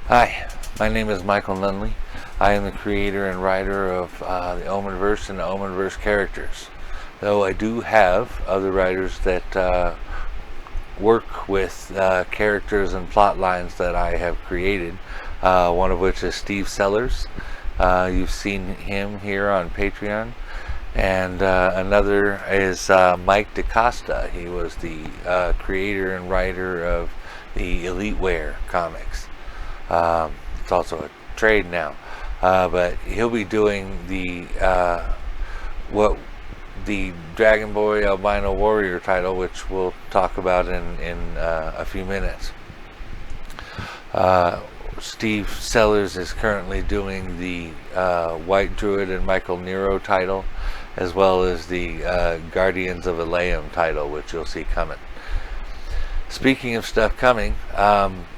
Hi, my name is Michael Nunneley. I am the creator and writer of the Omenverse and the Omenverse characters. Though I do have other writers that work with characters and plot lines that I have created, one of which is Steve Sellers. You've seen him here on Patreon. And another is Mike DaCosta. He was the creator and writer of the Elite Wear comics. It's also a trade now, but he'll be doing the Dragon Boy Albino Warrior title, which we'll talk about in a few minutes. Steve Sellers is currently doing the White Druid and Michael Nero title, as well as the Guardians of Elaim title, which you'll see coming. Speaking of stuff coming,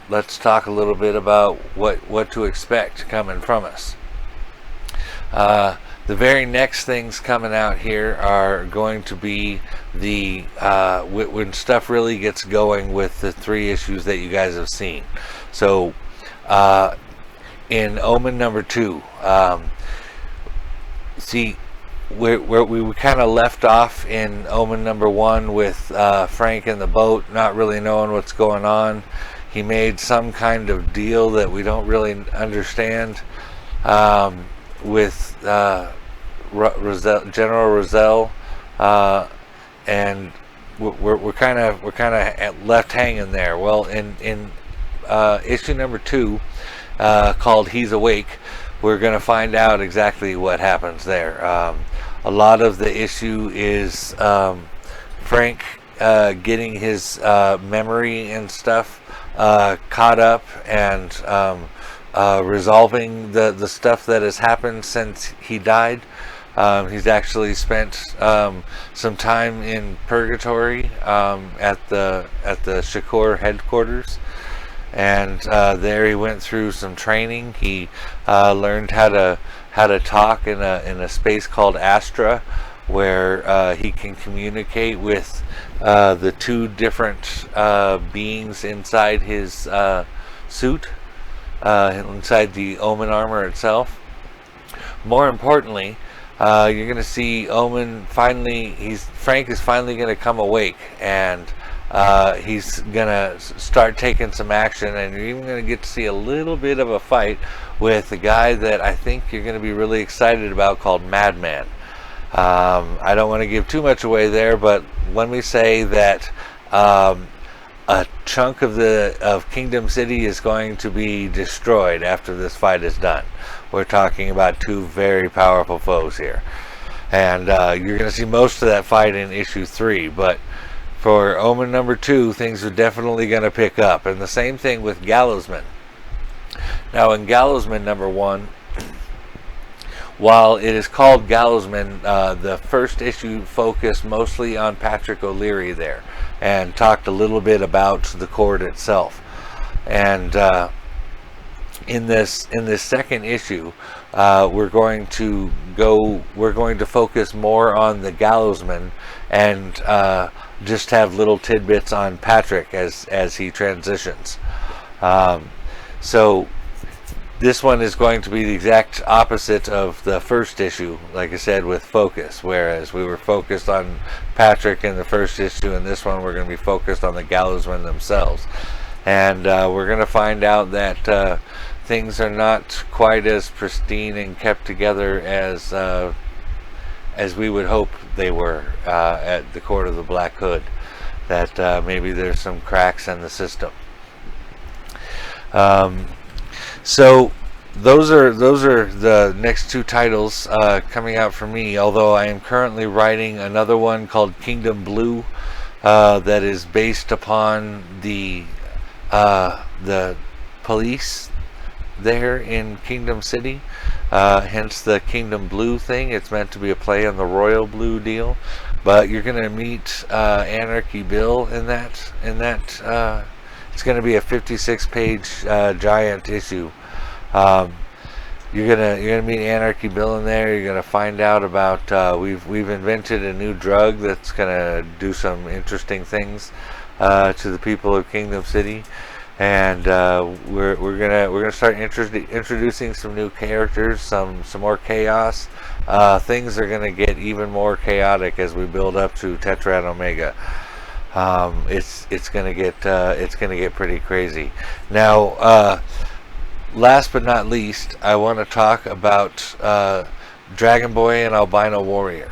let's talk a little bit about what to expect coming from us. The very next things coming out here are going to be the when stuff really gets going with the 3 issues that you guys have seen. So in Omen number 2, see where we kind of left off in Omen number 1 with Frank in the boat, not really knowing what's going on. He made some kind of deal that we don't really understand with General Roselle, and we're kind of left hanging there. Well, in issue number 2, called He's Awake, we're going to find out exactly what happens there. A lot of the issue is Frank getting his memory and stuff caught up and resolving the stuff that has happened since he died. He's actually spent some time in purgatory at the Shakur headquarters, and there he went through some training. He learned how to talk in a space called Astra, where he can communicate with the 2 different beings inside his suit, inside the Omen armor itself. More importantly, you're going to see Omen Frank is finally going to come awake, and he's going to start taking some action, and you're even going to get to see a little bit of a fight with a guy that I think you're going to be really excited about, called Madman. I don't want to give too much away there, but let me say that a chunk of Kingdom City is going to be destroyed after this fight is done. We're talking about 2 very powerful foes here, and you're going to see most of that fight in issue 3, but for Omen number 2, things are definitely going to pick up. And the same thing with Gallows Men. Now in Gallows Men number 1, while it is called Gallows Men, the first issue focused mostly on Patrick O'Leary there, and talked a little bit about the court itself. And in this second issue, we're going to focus more on the Gallows Men, and just have little tidbits on Patrick as he transitions. So this one is going to be the exact opposite of the first issue, like I said, with focus. Whereas we were focused on Patrick in the first issue, and this one we're going to be focused on the Gallows Men themselves. And we're going to find out that things are not quite as pristine and kept together as we would hope they were at the Court of the Black Hood. That maybe there's some cracks in the system. So those are the next 2 titles coming out for me, although I am currently writing another one called Kingdom Blue that is based upon the police there in Kingdom City, hence the Kingdom Blue thing. It's meant to be a play on the Royal Blue deal, but you're going to meet Anarchy Bill in that. It's going to be a 56-page giant issue. You're gonna meet Anarchy Bill in there. You're gonna find out about we've invented a new drug that's gonna do some interesting things to the people of Kingdom City. and we're gonna start introducing some new characters, some more chaos. Things are gonna get even more chaotic as we build up to Tetrad Omega. It's gonna get pretty crazy. Now, last but not least, I want to talk about Dragon Boy and Albino Warrior.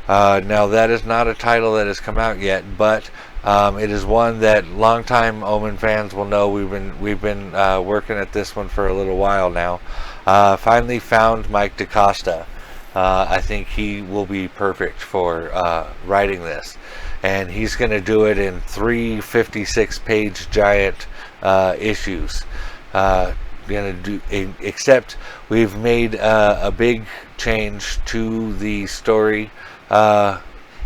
Now, that is not a title that has come out yet, but it is one that longtime Omen fans will know. We've been working at this one for a little while now. Finally found Mike DaCosta. I think he will be perfect for writing this, and he's going to do it in 3 56-page giant issues. Except we've made a big change to the story,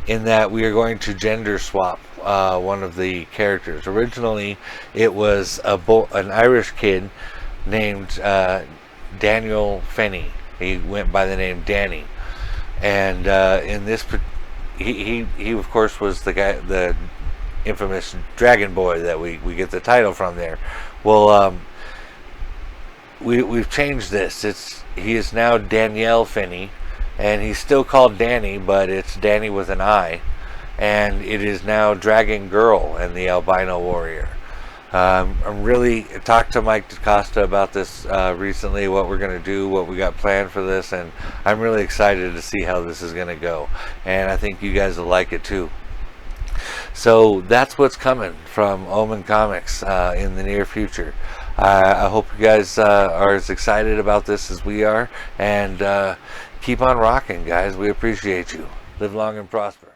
in that we are going to gender swap one of the characters. Originally, it was an Irish kid named Daniel Finney. He went by the name Danny, and in this, he of course was the infamous Dragon Boy that we get the title from there. Well, we've changed this. He is now Danielle Finney, and he's still called Danny, but it's Danny with an I, and it is now Dragon Girl and the Albino Warrior. I'm really talked to Mike DaCosta about this recently, what we're going to do, what we got planned for this, and I'm really excited to see how this is going to go, and I think you guys will like it too. So that's what's coming from Omen Comics in the near future. I hope you guys are as excited about this as we are, and keep on rocking, guys. We appreciate you. Live long and prosper.